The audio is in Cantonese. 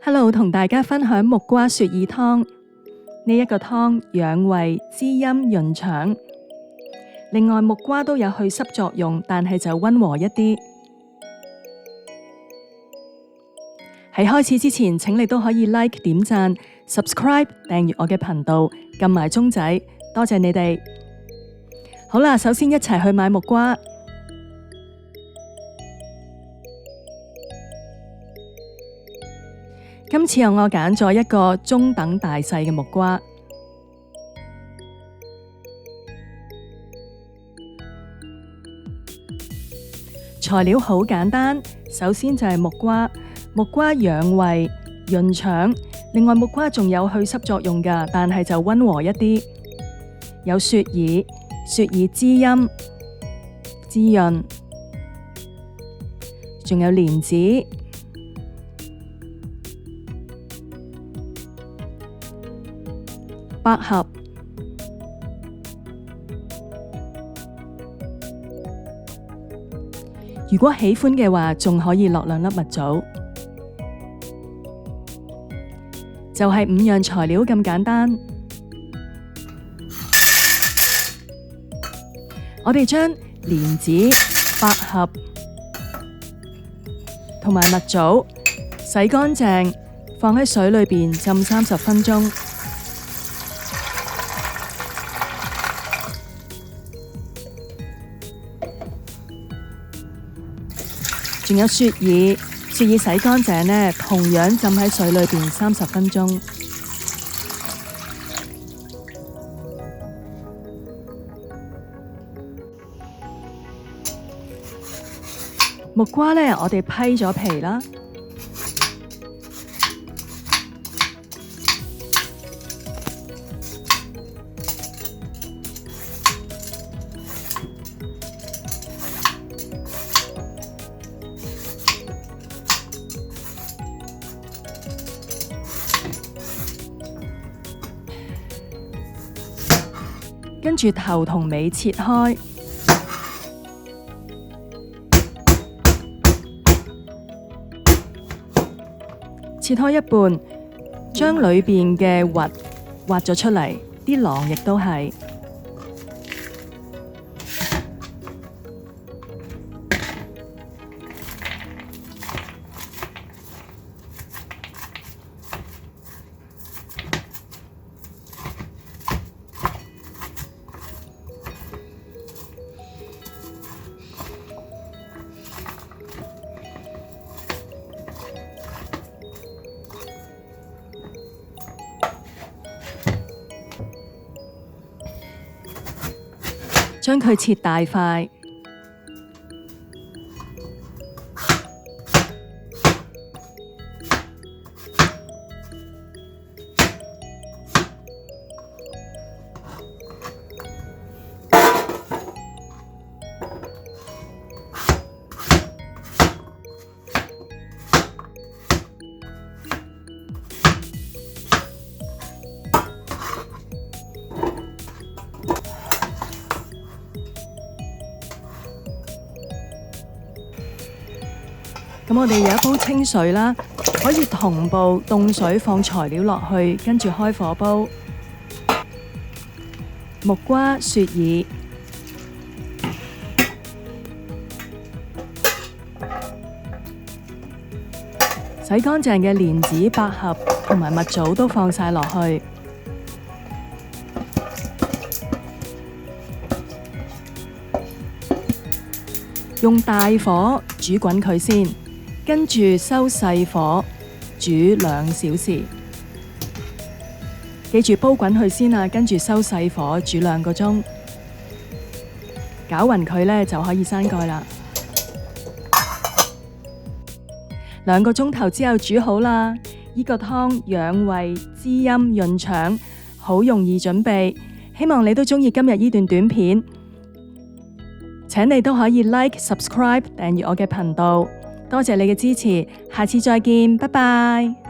Hello， 同大家分享木瓜雪耳湯。呢一個湯養胃、滋陰、潤腸。另外，木瓜都有去濕作用，但係就溫和一啲。喺開始之前，請你都可以 like 點讚、subscribe 訂閱我嘅頻道，撳埋鐘仔，多謝你哋。好啦，首先一齊去買木瓜。今次我揀咗一個中等大細嘅木瓜。材料好簡單，首先就係木瓜。木瓜養胃、潤腸，另外木瓜仲有去濕作用㗎，但係就溫和一啲。有雪耳，雪耳滋陰、滋潤，仲有蓮子。百合，如果喜歡嘅話，仲可以落2粒蜜棗，就係5樣材料咁簡單。我哋將蓮子、百合同埋蜜棗洗乾淨，放喺水裏邊浸30分鐘。仲有雪耳，雪耳洗乾淨呢，同樣浸喺水裏邊30分鐘。木瓜呢，我哋批咗皮啦，跟住頭同尾切開，切開一半，將裏邊嘅核挖咗出嚟，啲囊亦都係。將佢切大塊，咁我哋有一煲清水啦，可以同步凍水放材料落去，跟住開火煲。木瓜、雪耳、洗乾淨嘅蓮子、百合同埋蜜棗都放晒落去。用大火煮滾佢先。跟住收細火煮2小時，記住煲滾佢先啊！跟住收細火煮2個鐘，攪勻佢呢就可以閂蓋啦。2個鐘頭之後煮好啦，呢個湯養胃、滋陰、潤腸，好容易準備。希望你都鍾意今日呢段短片，請你都可以 like、subscribe 訂閱我嘅頻道。多謝你嘅支持，下次再見，拜拜。